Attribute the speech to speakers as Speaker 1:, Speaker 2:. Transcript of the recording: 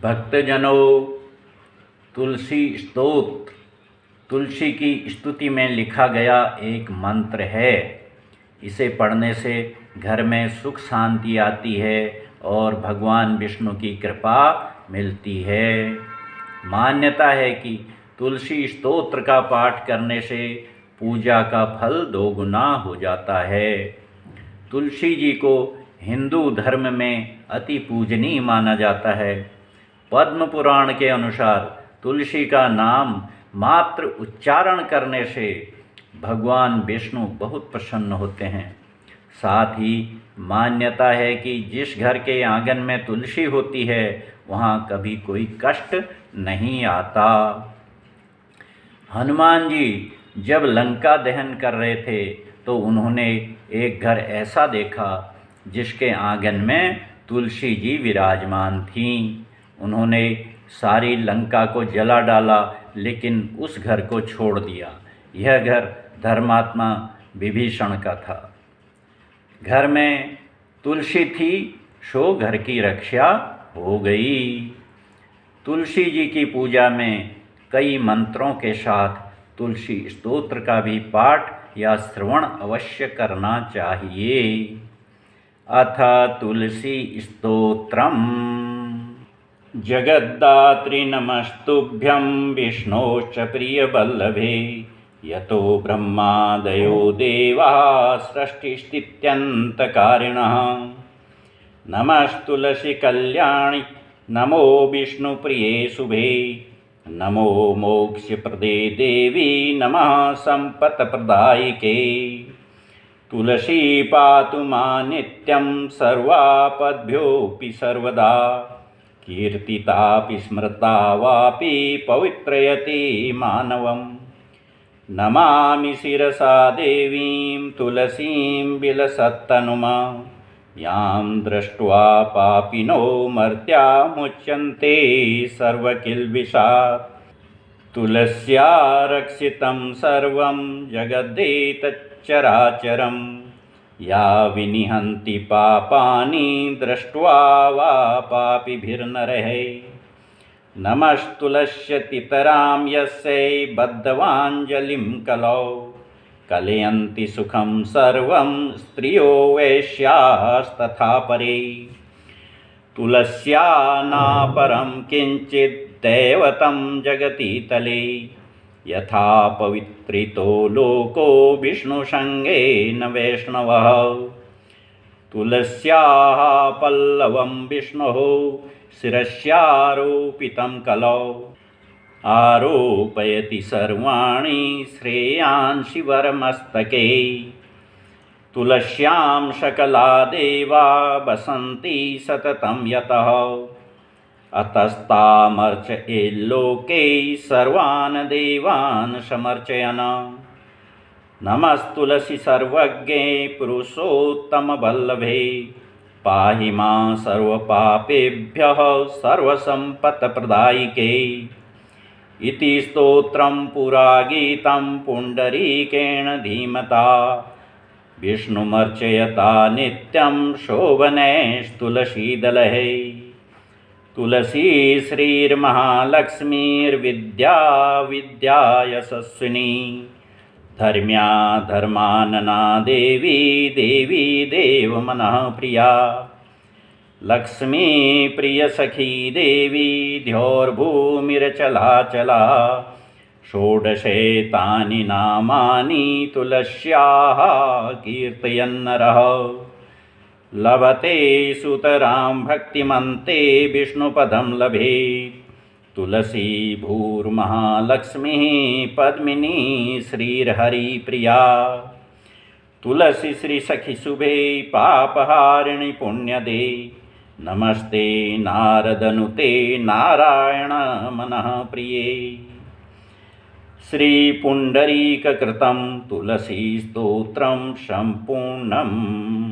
Speaker 1: भक्तजनों, तुलसी स्तोत्र तुलसी की स्तुति में लिखा गया एक मंत्र है। इसे पढ़ने से घर में सुख शांति आती है और भगवान विष्णु की कृपा मिलती है। मान्यता है कि तुलसी स्तोत्र का पाठ करने से पूजा का फल दोगुना हो जाता है। तुलसी जी को हिंदू धर्म में अति पूजनीय माना जाता है। पद्म पुराण के अनुसार तुलसी का नाम मात्र उच्चारण करने से भगवान विष्णु बहुत प्रसन्न होते हैं। साथ ही मान्यता है कि जिस घर के आंगन में तुलसी होती है वहाँ कभी कोई कष्ट नहीं आता। हनुमान जी जब लंका दहन कर रहे थे तो उन्होंने एक घर ऐसा देखा जिसके आंगन में तुलसी जी विराजमान थीं। उन्होंने सारी लंका को जला डाला लेकिन उस घर को छोड़ दिया। यह घर धर्मात्मा विभीषण का था। घर में तुलसी थी सो घर की रक्षा हो गई। तुलसी जी की पूजा में कई मंत्रों के साथ तुलसी स्तोत्र का भी पाठ या श्रवण अवश्य करना चाहिए। अथ तुलसी स्तोत्रम्। जगद्धात्री नमस्तुभ्यं विष्णोश्च प्रियवल्लभे, यतो ब्रह्मादयो देवाः सृष्टिस्थित्यन्तकारिणः। नमस्तुलसी कल्याणि नमो विष्णुप्रिये शुभे, नमो मोक्षप्रदे देवी नमः सम्पत्प्रदायिके। तुलसी पातु मां नित्यं सर्वापद्भ्योऽपि सर्वदा, कीर्तितापि स्मृता वापि पवित्रयति मानवम्। नमामि शिरसा देवीं तुलसीं विलसत्तनुमा, यां दृष्ट्वा पापिनो मर्त्या मुच्यन्ते सर्वकिल्बिषात्। तुलस्या रक्षितं सर्वं जगदेतच्चराचरं, या विनिहन्ति पापानि दृष्ट्वा वा पापिभिर्नरः। नमस्तुलस्यतितरां यस्यै बद्धवाञ्जलिं कलौ, कलयन्ति सुखं सर्वं स्त्रियो वैश्यास्तथा परे। तुलस्या नापरं किञ्चित् दैवतं जगति तले, यथा पवित्रितो लोको विष्णुसङ्गेन वैष्णवः। तुलस्याः पल्लवं विष्णोः शिरस्यारोपितं कलौ, आरोपयति सर्वाणि श्रेयांसि वरमस्तके। तुलस्यां सकला देवा वसन्ति सततं यतः, अतस्तामर्चयेल्लोके सर्वान् देवान् समर्चयन्। नमस्तुलसी सर्वज्ञे पुरुषोत्तमवल्लभे, पाहि मां सर्वपापेभ्यः सर्वसम्पत्प्रदायिके। इति स्तोत्रं पुरा गीतं पुण्डरीकेण धीमता, विष्णुमर्चयता नित्यं शोभनैस्तुलसीदलैः। तुलसी श्रीर्महालक्ष्मीर्विद्या विद्या यशस्विनी, धर्म्या धर्मानना देवी देवी देवमनः प्रिया। लक्ष्मी प्रियसखी देवी द्यौर्भूमिरचलाचला, षोडशेतानि नामानि तुलस्याः कीर्तयन्नरः। लभते सुतरां भक्तिमन्ते विष्णुपदं लभेत्, तुलसी भूर्महालक्ष्मीः पद्मिनी श्रीर्हरिप्रिया। तुलसी श्रीसखी शुभे पापहारिणि पुण्यदे, नमस्ते नारदनुते नारायण मनः प्रिये। श्रीपुण्डरीककृतं तुलसी स्तोत्रं सम्पूर्णम्।